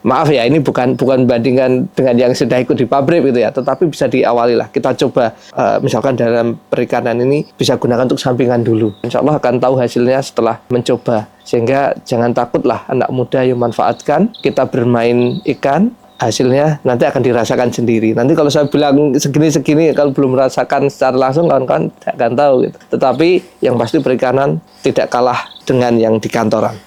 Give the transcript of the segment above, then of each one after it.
maaf ya, ini bukan bandingkan dengan yang sudah ikut di pabrik gitu ya, tetapi bisa diawali lah. Kita coba misalkan dalam perikanan ini bisa gunakan untuk sampingan dulu. Insya Allah akan tahu hasilnya setelah mencoba. Sehingga jangan takutlah anak muda yang manfaatkan. Kita bermain ikan, hasilnya nanti akan dirasakan sendiri. Nanti kalau saya bilang segini-segini, kalau belum merasakan secara langsung, kawan-kawan tidak akan tahu gitu. Tetapi yang pasti perikanan tidak kalah dengan yang di kantoran.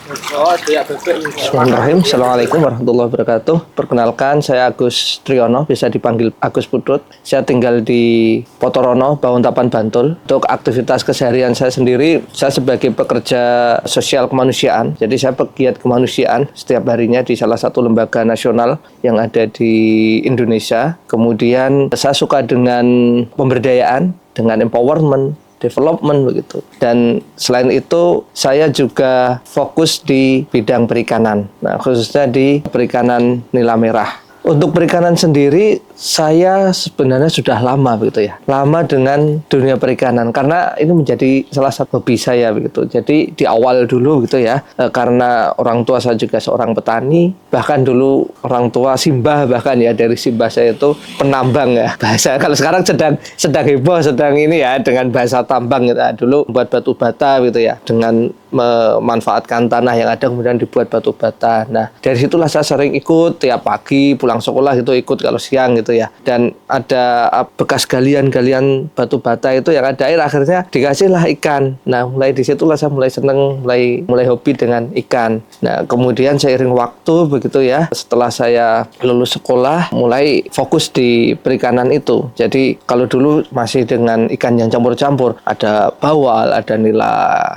Bismillahirrahmanirrahim. Assalamualaikum warahmatullahi wabarakatuh. Perkenalkan, saya Agus Triyono, bisa dipanggil Agus Putut. Saya tinggal di Potorono, Bawontapan, Bantul. Untuk aktivitas keseharian saya sendiri, saya sebagai pekerja sosial kemanusiaan. Jadi saya pegiat kemanusiaan setiap harinya di salah satu lembaga nasional yang ada di Indonesia. Kemudian saya suka dengan pemberdayaan, dengan empowerment, development begitu. Dan selain itu saya juga fokus di bidang perikanan. Nah, khususnya di perikanan nila merah. Untuk perikanan sendiri saya sebenarnya sudah lama begitu ya. Lama dengan dunia perikanan karena ini menjadi salah satu hobi saya begitu. Jadi di awal dulu gitu ya, karena orang tua saya juga seorang petani, bahkan dulu orang tua simbah, bahkan ya dari simbah saya itu penambang ya. Bahasa kalau sekarang sedang heboh, sedang ini ya dengan bahasa tambang gitu. Dulu buat batu bata gitu ya, dengan memanfaatkan tanah yang ada kemudian dibuat batu bata. Nah, dari situlah saya sering ikut tiap pagi pulang sekolah itu ikut kalau siang gitu ya. Dan ada bekas galian-galian batu bata itu yang ada air, akhirnya dikasihlah ikan. Nah, mulai di situlah saya mulai seneng, mulai hobi dengan ikan. Nah, kemudian seiring waktu begitu ya, setelah saya lulus sekolah mulai fokus di perikanan itu. Jadi kalau dulu masih dengan ikan yang campur-campur, ada bawal, ada nila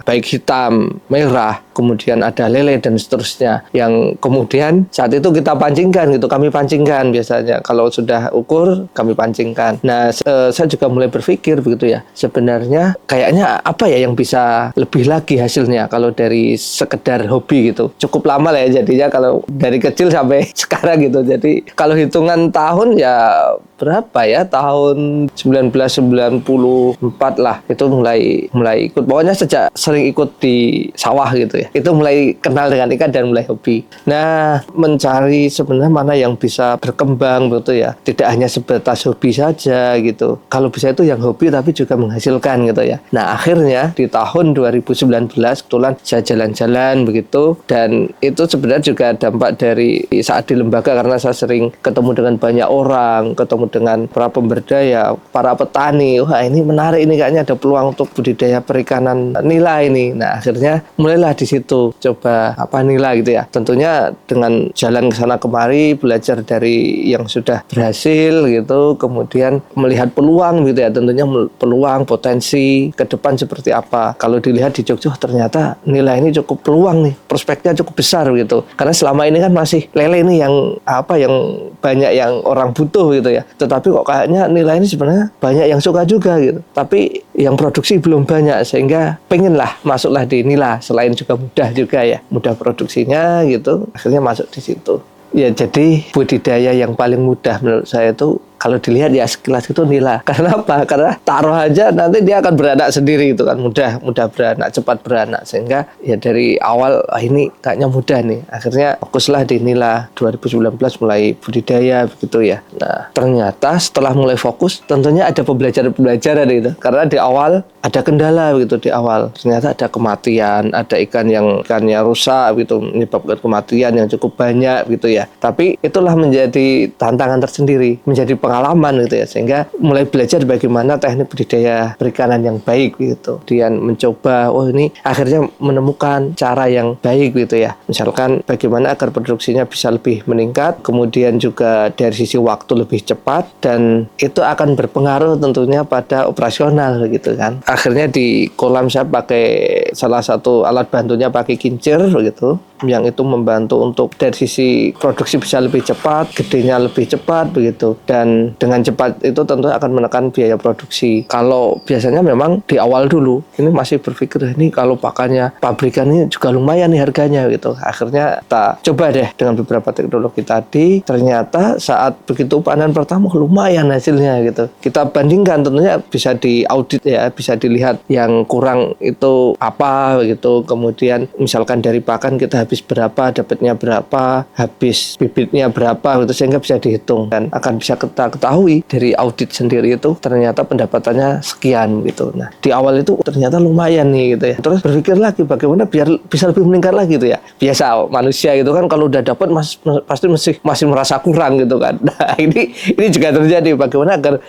baik hitam, merah, kemudian ada lele dan seterusnya yang kemudian saat itu kita pancingkan gitu, kami pancingkan biasanya kalau sudah ukur kami pancingkan. Nah, saya juga mulai berpikir begitu ya, sebenarnya kayaknya apa ya yang bisa lebih lagi hasilnya kalau dari sekedar hobi gitu. Cukup lama lah ya jadinya kalau dari kecil sampai sekarang gitu. Jadi kalau hitungan tahun ya berapa ya, tahun 1994 lah itu mulai ikut. Pokoknya sejak sering ikut di sawah gitu ya, itu mulai kenal dengan ikan dan mulai hobi. Nah, mencari sebenarnya mana yang bisa berkembang begitu ya, tidak hanya sebatas hobi saja gitu. Kalau bisa itu yang hobi tapi juga menghasilkan gitu ya. Nah, akhirnya di tahun 2019 kebetulan saya jalan-jalan begitu, dan itu sebenarnya juga dampak dari saat di lembaga karena saya sering ketemu dengan banyak orang, ketemu dengan para pemberdaya, para petani. Wah, ini menarik, ini kayaknya ada peluang untuk budidaya perikanan nila ini. Nah, akhirnya mulailah di situ coba nila gitu ya. Tentunya dengan jalan ke sana kemari, belajar dari yang sudah berhasil gitu, kemudian melihat peluang gitu ya. Tentunya peluang, potensi ke depan seperti apa. Kalau dilihat di Jogja ternyata nila ini cukup peluang nih, prospeknya cukup besar gitu. Karena selama ini kan masih lele ini yang yang banyak yang orang butuh gitu ya. Tetapi kok kayaknya nilai ini sebenarnya banyak yang suka juga gitu. Tapi yang produksi belum banyak, sehingga pengenlah masuklah di nila. Selain juga mudah juga ya, mudah produksinya gitu. Akhirnya masuk di situ. Ya, jadi budidaya yang paling mudah menurut saya itu kalau dilihat ya sekilas itu nila. Karena apa? Karena taruh aja nanti dia akan beranak sendiri itu kan, mudah beranak, cepat beranak. Sehingga ya dari awal ini kayaknya mudah nih. Akhirnya fokuslah di nila. 2019 mulai budidaya begitu ya. Nah, ternyata setelah mulai fokus tentunya ada pembelajaran itu. Karena di awal ada kendala begitu di awal. Ternyata ada kematian, ada ikannya rusak gitu, menyebabkan kematian yang cukup banyak gitu ya. Tapi itulah menjadi tantangan tersendiri, menjadi pengalaman gitu ya, sehingga mulai belajar bagaimana teknik budidaya perikanan yang baik gitu. Kemudian mencoba, ini akhirnya menemukan cara yang baik gitu ya. Misalkan bagaimana agar produksinya bisa lebih meningkat, kemudian juga dari sisi waktu lebih cepat, dan itu akan berpengaruh tentunya pada operasional gitu kan. Akhirnya di kolam saya pakai salah satu alat bantunya pakai kincir gitu. yang itu membantu untuk dari sisi produksi bisa lebih cepat, gedenya lebih cepat begitu. Dan dengan cepat itu tentu akan menekan biaya produksi. Kalau biasanya memang di awal dulu ini masih berpikir ini kalau pakannya pabrikan ini juga lumayan nih harganya gitu. Akhirnya kita coba deh dengan beberapa teknologi tadi, ternyata saat begitu panen pertama lumayan hasilnya gitu. Kita bandingkan, tentunya bisa diaudit ya, bisa dilihat yang kurang itu apa begitu. Kemudian misalkan dari pakan kita habis berapa, dapatnya berapa, habis bibitnya berapa gitu, sehingga bisa dihitung dan akan bisa kita ketahui dari audit sendiri itu ternyata pendapatannya sekian gitu. Nah, di awal itu ternyata lumayan nih gitu ya. Terus berpikir lagi bagaimana biar bisa lebih meningkat lagi gitu ya. Biasa manusia gitu kan kalau udah dapat pasti masih merasa kurang gitu kan. Nah, ini juga terjadi, bagaimana agar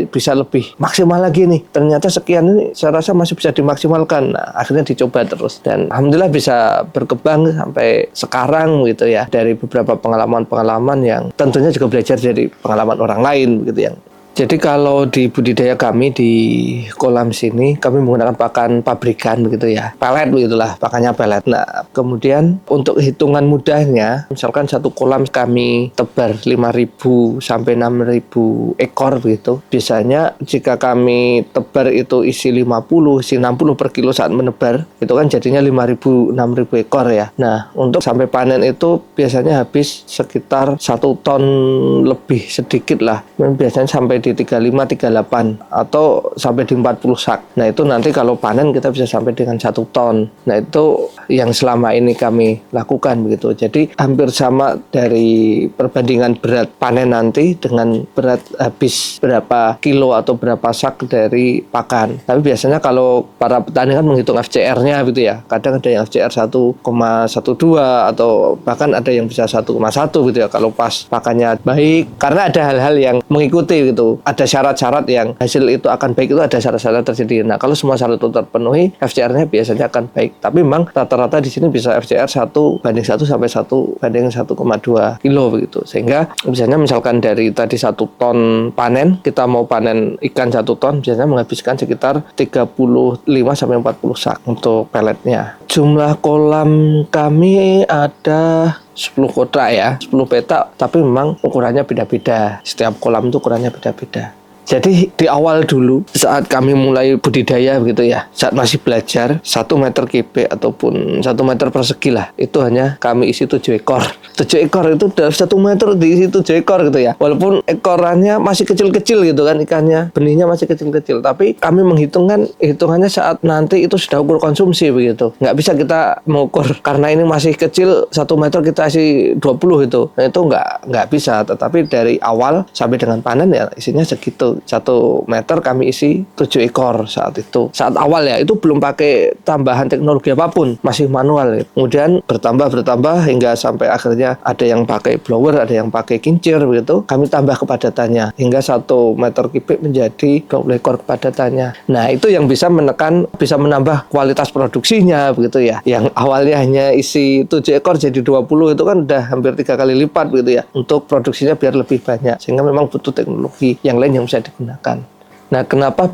bisa lebih maksimal lagi nih. Ternyata sekian ini saya rasa masih bisa dimaksimalkan. Nah, akhirnya dicoba terus dan alhamdulillah bisa berkembang sampai sekarang gitu ya, dari beberapa pengalaman-pengalaman yang tentunya juga belajar dari pengalaman orang lain gitu yang. Jadi kalau di budidaya kami di kolam sini, kami menggunakan pakan pabrikan begitu ya, pelet begitulah, pakannya pelet. Nah, kemudian untuk hitungan mudahnya, misalkan satu kolam kami tebar 5.000 sampai 6.000 ekor begitu. Biasanya jika kami tebar itu isi 50, isi 60 per kilo saat menebar, itu kan jadinya 5.000, 6.000 ekor ya. Nah, untuk sampai panen itu biasanya habis sekitar 1 ton lebih sedikit lah. Biasanya sampai di 35, 38 atau sampai di 40 sak. Nah, itu nanti kalau panen kita bisa sampai dengan 1 ton. Nah, itu yang selama ini kami lakukan begitu. Jadi hampir sama dari perbandingan berat panen nanti dengan berat habis berapa kilo atau berapa sak dari pakan. Tapi biasanya kalau para petani kan menghitung FCR-nya gitu ya. Kadang ada yang FCR 1,12 atau bahkan ada yang bisa 1,1 gitu ya kalau pas pakannya baik. Karena ada hal-hal yang mengikuti gitu. Ada syarat-syarat yang hasil itu akan baik, itu ada syarat-syarat terjadi. Nah, kalau semua syarat itu terpenuhi, FCR-nya biasanya akan baik. Tapi memang rata-rata di sini bisa FCR 1:1 sampai 1:1,2 kilo begitu. Sehingga biasanya misalkan dari tadi 1 ton panen, kita mau panen ikan 1 ton, biasanya menghabiskan sekitar 35 sampai 40 sak untuk peletnya. Jumlah kolam kami ada 10 kotak ya, 10 petak, tapi memang ukurannya beda-beda. Setiap kolam itu ukurannya beda-beda. Jadi di awal dulu saat kami mulai budidaya begitu ya, saat masih belajar 1 meter kubik ataupun 1 meter persegi lah, itu hanya kami isi 7 ekor. 7 ekor itu dalam 1 meter diisi 7 ekor gitu ya. Walaupun ekorannya masih kecil-kecil gitu kan ikannya, benihnya masih kecil-kecil, tapi kami hitungannya saat nanti itu sudah ukur konsumsi begitu. Nggak bisa kita mengukur karena ini masih kecil 1 meter kita isi 20 itu. Nah, itu nggak bisa, tetapi dari awal sampai dengan panen ya isinya segitu. 1 meter kami isi 7 ekor saat itu. Saat awal ya, itu belum pakai tambahan teknologi apapun, masih manual. Kemudian bertambah hingga sampai akhirnya ada yang pakai blower, ada yang pakai kincir begitu. Kami tambah kepadatannya hingga 1 meter kubik menjadi 20 ekor kepadatannya. Nah, itu yang bisa menambah kualitas produksinya begitu ya. Yang awalnya hanya isi 7 ekor jadi 20, itu kan udah hampir 3 kali lipat begitu ya. Untuk produksinya biar lebih banyak, sehingga memang butuh teknologi yang lain yang bisa digunakan. Nah, kenapa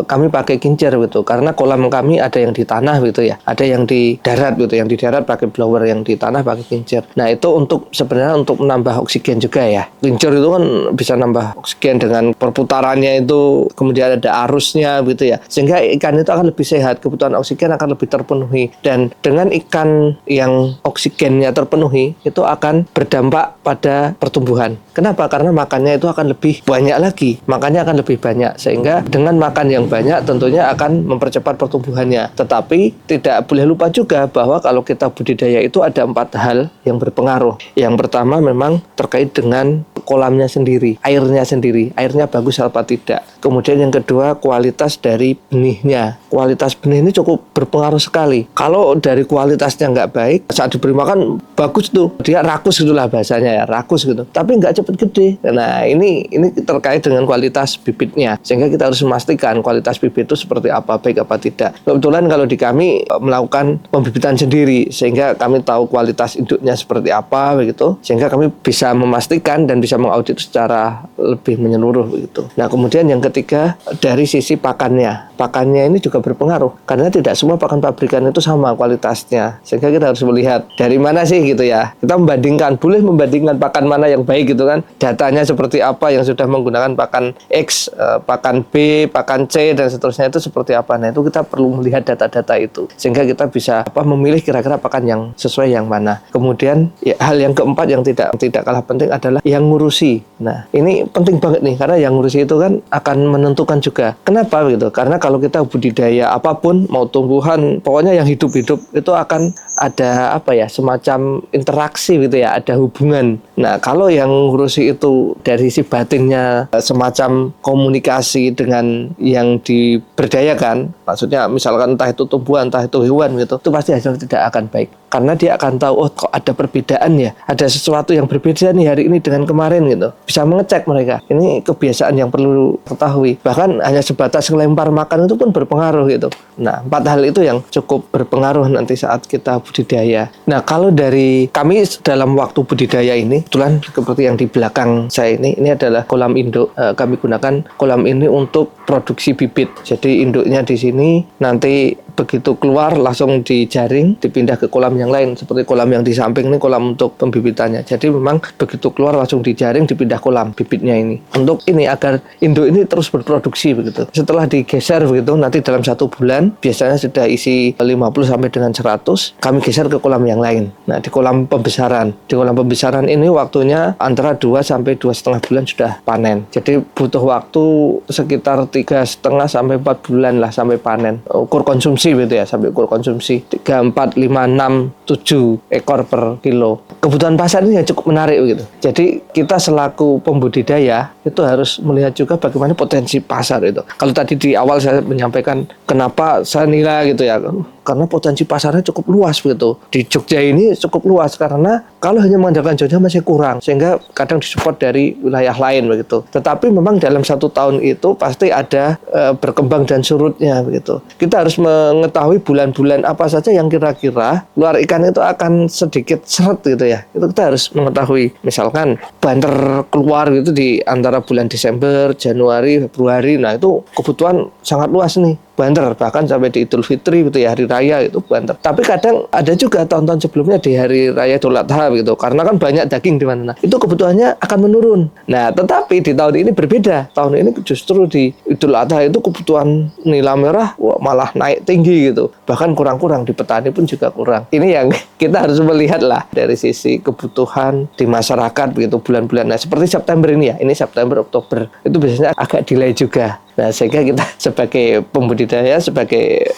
kami pakai kincir gitu? Karena kolam kami ada yang di tanah gitu ya, ada yang di darat gitu. Yang di darat pakai blower, yang di tanah pakai kincir. Nah, itu sebenarnya untuk menambah oksigen juga ya. Kincir itu kan bisa nambah oksigen dengan perputarannya itu, kemudian ada arusnya gitu ya. Sehingga ikan itu akan lebih sehat, kebutuhan oksigen akan lebih terpenuhi. Dan dengan ikan yang oksigennya terpenuhi, itu akan berdampak pada pertumbuhan. Kenapa? Karena makannya itu akan lebih banyak lagi, makannya akan lebih banyak. Sehingga dengan makan yang banyak tentunya akan mempercepat pertumbuhannya. Tetapi tidak boleh lupa juga bahwa kalau kita budidaya itu ada 4 hal yang berpengaruh. Yang pertama memang terkait dengan kolamnya sendiri, airnya sendiri, airnya bagus apa tidak. Kemudian yang kedua, kualitas dari benihnya. Kualitas benih ini cukup berpengaruh sekali. Kalau dari kualitasnya nggak baik, saat diberi makan bagus tuh, dia rakus gitulah bahasanya ya, rakus gitu. Tapi nggak cepet gede. Nah, ini terkait dengan kualitas bibitnya. Sehingga kita harus memastikan kualitas bibit itu seperti apa, baik apa tidak. Kebetulan kalau di kami melakukan pembibitan sendiri, sehingga kami tahu kualitas induknya seperti apa begitu, sehingga kami bisa memastikan dan bisa mengaudit secara lebih menyeluruh begitu. Nah, kemudian yang ketiga dari sisi pakannya. Pakannya ini juga berpengaruh karena tidak semua pakan pabrikan itu sama kualitasnya. Sehingga kita harus melihat dari mana sih gitu ya. Kita boleh membandingkan pakan mana yang baik gitu kan. Datanya seperti apa yang sudah menggunakan pakan X, pakan B, pakan C dan seterusnya itu seperti apa. Nah, itu kita perlu melihat data-data itu sehingga kita bisa memilih kira-kira pakan yang sesuai yang mana. Kemudian ya, hal yang keempat yang tidak kalah penting adalah yang ngurusi. Nah, ini penting banget nih karena yang ngurusi itu kan akan menentukan juga. Kenapa gitu? Karena kalau kita budidaya apapun, mau tumbuhan, pokoknya yang hidup-hidup itu akan ada semacam interaksi gitu ya, ada hubungan. Nah, kalau yang ngurusi itu dari si batinnya semacam komunikasi dengan yang diberdayakan, maksudnya misalkan entah itu tumbuhan, entah itu hewan gitu, itu pasti hasilnya tidak akan baik. Karena dia akan tahu, oh kok ada perbedaan ya, ada sesuatu yang berbeda nih hari ini dengan kemarin gitu. Bisa mengecek mereka. Ini kebiasaan yang perlu ketahui. Bahkan hanya sebatas ngelempar makan itu pun berpengaruh gitu. Nah, 4 hal itu yang cukup berpengaruh nanti saat kita budidaya. Nah, kalau dari kami dalam waktu budidaya ini, kebetulan seperti yang di belakang saya ini adalah kolam induk. Kami gunakan kolam ini untuk produksi bibit. Jadi induknya di sini nanti begitu keluar langsung dijaring, dipindah ke kolam yang lain. Seperti kolam yang di samping ini kolam untuk pembibitannya. Jadi memang begitu keluar langsung dijaring, dipindah kolam bibitnya ini. Untuk ini agar induk ini terus berproduksi begitu. Setelah digeser begitu, nanti dalam 1 bulan biasanya sudah isi 50 sampai dengan 100, kami geser ke kolam yang lain. Nah, di kolam pembesaran. Di kolam pembesaran ini waktunya antara 2 sampai 2,5 bulan sudah panen. Jadi butuh waktu sekitar 3,5 sampai 4 bulan lah sampai panen. Ukur konsumsi gitu ya, sampai ukur konsumsi 3, 4, 5, 6, 7 ekor per kilo. Kebutuhan pasar ini ya cukup menarik gitu. Jadi kita selaku pembudidaya itu harus melihat juga bagaimana potensi pasar itu. Kalau tadi di awal saya menyampaikan kenapa saya nilai gitu ya, karena potensi pasarnya cukup luas begitu. Di Jogja ini cukup luas karena kalau hanya mengandalkan Jogja masih kurang, sehingga kadang disupport dari wilayah lain begitu. Tetapi memang dalam 1 tahun itu pasti ada berkembang dan surutnya begitu. Kita harus mengetahui bulan-bulan apa saja yang kira-kira luar ikan itu akan sedikit seret gitu ya. Itu kita harus mengetahui. Misalkan banter keluar gitu di antara bulan Desember, Januari, Februari. Nah, itu kebutuhan sangat luas nih. Banter, bahkan sampai di Idul Fitri gitu ya, hari raya itu banter. Tapi kadang ada juga tahun-tahun sebelumnya di hari raya Idul Adha gitu, karena kan banyak daging di mana. Itu kebutuhannya akan menurun. Nah, tetapi di tahun ini berbeda. Tahun ini justru di Idul Adha itu kebutuhan nila merah malah naik tinggi gitu. Bahkan kurang-kurang, di petani pun juga kurang. Ini yang kita harus melihat lah dari sisi kebutuhan di masyarakat begitu bulan-bulan. Nah, seperti September ini ya, ini September, Oktober. Itu biasanya agak delay juga. Nah, sehingga kita sebagai pembudidaya, sebagai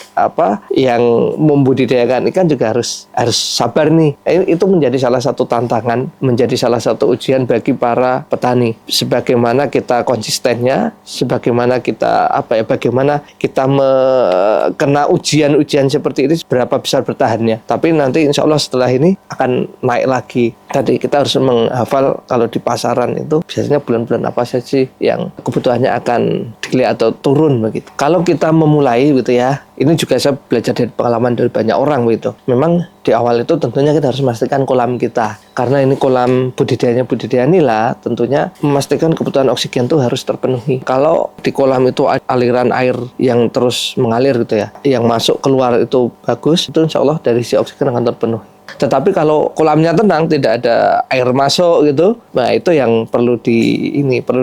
yang membudidayakan ikan juga harus sabar nih. Itu menjadi salah satu tantangan, menjadi salah satu ujian bagi para petani. Sebagaimana kita konsistennya, sebagaimana kita bagaimana kita kena ujian-ujian seperti ini, berapa besar bertahannya. Tapi nanti insya Allah setelah ini akan naik lagi. Tadi kita harus menghafal kalau di pasaran itu biasanya bulan-bulan apa saja sih yang kebutuhannya akan delay atau turun begitu. Kalau kita memulai gitu ya, ini juga saya belajar dari pengalaman dari banyak orang begitu. Memang di awal itu tentunya kita harus memastikan kolam kita. Karena ini kolam budidaya nila, tentunya memastikan kebutuhan oksigen itu harus terpenuhi. Kalau di kolam itu aliran air yang terus mengalir gitu ya, yang masuk keluar itu bagus, itu insya Allah dari si oksigen akan terpenuhi. Tetapi kalau kolamnya tenang, tidak ada air masuk gitu, nah itu yang perlu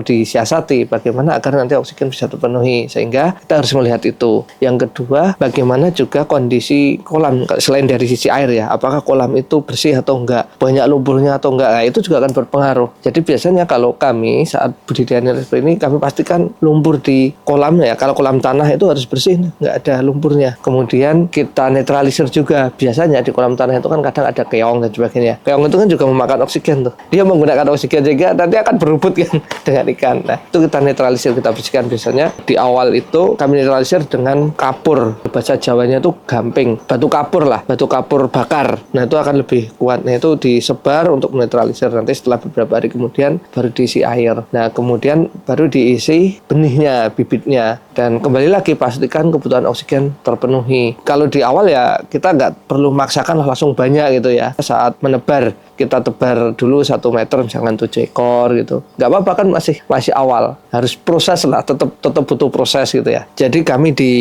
disiasati bagaimana agar nanti oksigen bisa terpenuhi, sehingga kita harus melihat itu. Yang kedua, bagaimana juga kondisi kolam selain dari sisi air ya, apakah kolam itu bersih atau enggak, banyak lumpurnya atau enggak, nah itu juga akan berpengaruh. Jadi biasanya kalau kami saat budidaya nila seperti ini, kami pastikan lumpur di kolam ya, kalau kolam tanah itu harus bersih, enggak ada lumpurnya. Kemudian kita netralisir juga, biasanya di kolam tanah itu kan kadang ada keong dan sebagainya. Keong itu kan juga memakan oksigen tuh. Dia menggunakan oksigen sehingga nanti akan berebut kan dengan ikan. Nah, itu kita netralisir, kita bersihkan. Biasanya di awal itu kami netralisir dengan kapur. Bahasa Jawanya itu gamping, batu kapur lah, batu kapur bakar. Nah, itu akan lebih kuat. Nah, itu disebar untuk menetralisir. Nanti setelah beberapa hari kemudian baru diisi air. Nah, kemudian baru diisi benihnya, bibitnya. Dan kembali lagi pastikan kebutuhan oksigen terpenuhi. Kalau di awal ya kita nggak perlu maksakan langsung banyak gitu ya. Saat menebar kita tebar dulu 1 meter misalkan 7 ekor gitu. Nggak apa-apa kan masih awal. Harus proses lah, tetap butuh proses gitu ya. Jadi kami di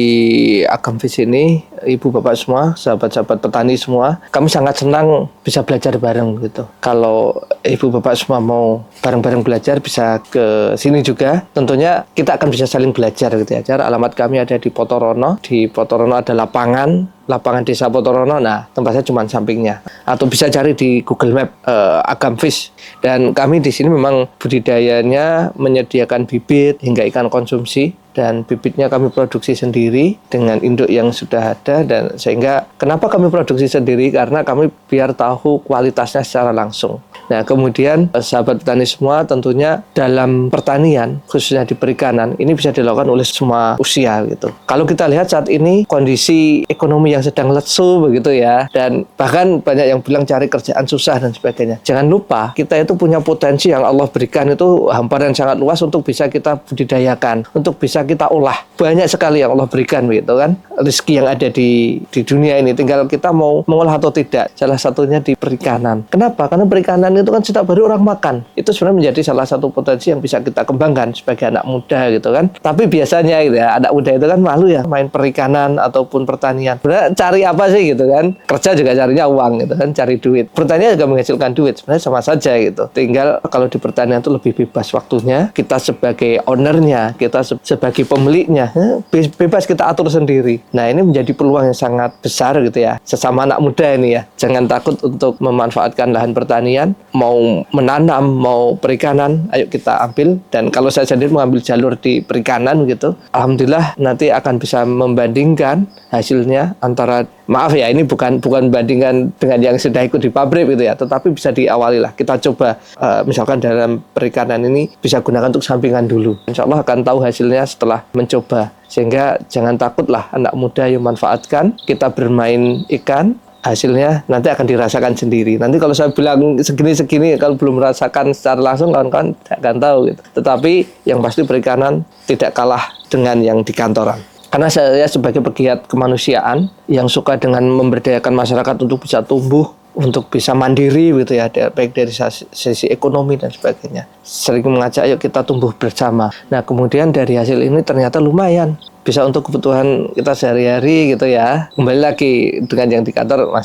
Agamfish ini, ibu bapak semua, sahabat-sahabat petani semua, kami sangat senang bisa belajar bareng gitu. Kalau ibu bapak semua mau bareng-bareng belajar bisa ke sini juga. Tentunya kita akan bisa saling belajar gitu ya. Alamat kami ada di Potorono. Di Potorono ada lapangan desa Potorono. Nah, tempatnya cuma sampingnya. Atau bisa cari di Google Map Agamfish. Dan kami di sini memang budidayanya menyediakan bibit hingga ikan konsumsi. Dan bibitnya kami produksi sendiri dengan induk yang sudah ada. Dan sehingga kenapa kami produksi sendiri? Karena kami biar tahu kualitasnya secara langsung. Nah, kemudian sahabat petani semua, tentunya dalam pertanian, khususnya di perikanan, ini bisa dilakukan oleh semua usia gitu. Kalau kita lihat saat ini kondisi ekonomi yang sedang lesu begitu ya, dan bahkan banyak yang bilang cari kerjaan susah dan sebagainya. Jangan lupa kita itu punya potensi yang Allah berikan itu hamparan sangat luas untuk bisa kita budidayakan, untuk bisa kita olah. Banyak sekali yang Allah berikan begitu kan, rezeki yang ada di dunia ini. Tinggal kita mau mengolah atau tidak. Salah satunya di perikanan. Kenapa? Karena perikanan itu kan setiap hari orang makan. Itu sebenarnya menjadi salah satu potensi yang bisa kita kembangkan sebagai anak muda gitu kan. Tapi biasanya gitu ya, anak muda itu kan malu ya main perikanan ataupun pertanian. Sebenarnya cari apa sih gitu kan? Kerja juga carinya uang gitu kan, cari duit. Pertanian juga menghasilkan duit. Sebenarnya sama saja gitu. Tinggal kalau di pertanian itu lebih bebas waktunya. Kita sebagai ownernya, kita sebagai pemiliknya, bebas kita atur sendiri. Nah, ini menjadi peluang yang sangat besar gitu ya. Sesama anak muda ini ya. Jangan takut untuk memanfaatkan lahan pertanian. Mau menanam, mau perikanan, ayo kita ambil. Dan kalau saya sendiri mengambil jalur di perikanan gitu, alhamdulillah nanti akan bisa membandingkan hasilnya antara, maaf ya, ini bukan bandingkan dengan yang sudah ikut di pabrik gitu ya, tetapi bisa diawali lah. Kita coba misalkan dalam perikanan ini bisa gunakan untuk sampingan dulu. Insya Allah akan tahu hasilnya setelah mencoba. Sehingga jangan takutlah anak muda yang manfaatkan, kita bermain ikan, hasilnya nanti akan dirasakan sendiri. Nanti kalau saya bilang segini-segini, kalau belum merasakan secara langsung, kawan-kawan tidak akan tahu gitu. Tetapi yang pasti perikanan tidak kalah dengan yang di kantoran. Karena saya sebagai pegiat kemanusiaan yang suka dengan memberdayakan masyarakat untuk bisa tumbuh, untuk bisa mandiri gitu ya, baik dari sisi ekonomi dan sebagainya. Sering mengajak ayo kita tumbuh bersama. Nah, kemudian dari hasil ini ternyata lumayan bisa untuk kebutuhan kita sehari-hari gitu ya. Kembali lagi dengan yang di kantor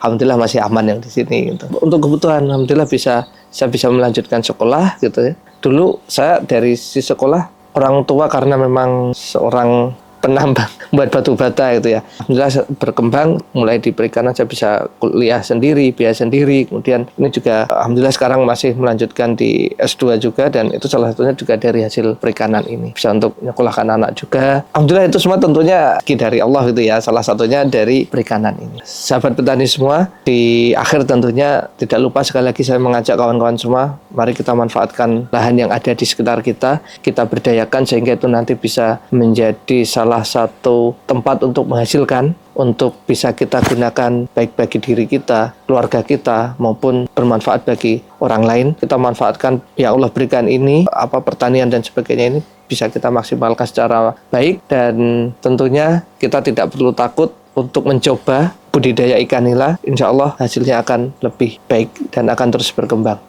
alhamdulillah masih aman yang di sini gitu. Untuk kebutuhan alhamdulillah saya bisa melanjutkan sekolah gitu ya. Dulu saya dari sisi sekolah, orang tua karena memang seorang penambang buat batu bata gitu ya. Alhamdulillah berkembang, mulai di perikanan saya bisa kuliah sendiri, biaya sendiri. Kemudian ini juga alhamdulillah sekarang masih melanjutkan di S2 juga, dan itu salah satunya juga dari hasil perikanan ini. Bisa untuk menyekolahkan anak juga. Alhamdulillah itu semua tentunya dari Allah gitu ya. Salah satunya dari perikanan ini. Sahabat petani semua, di akhir tentunya tidak lupa sekali lagi saya mengajak kawan-kawan semua, mari kita manfaatkan lahan yang ada di sekitar kita. Kita berdayakan sehingga itu nanti bisa menjadi salah satu tempat untuk menghasilkan, untuk bisa kita gunakan baik bagi diri kita, keluarga kita, maupun bermanfaat bagi orang lain. Kita manfaatkan yang Allah berikan ini, pertanian dan sebagainya ini bisa kita maksimalkan secara baik, dan tentunya kita tidak perlu takut untuk mencoba budidaya ikan nila. Insya Allah hasilnya akan lebih baik dan akan terus berkembang.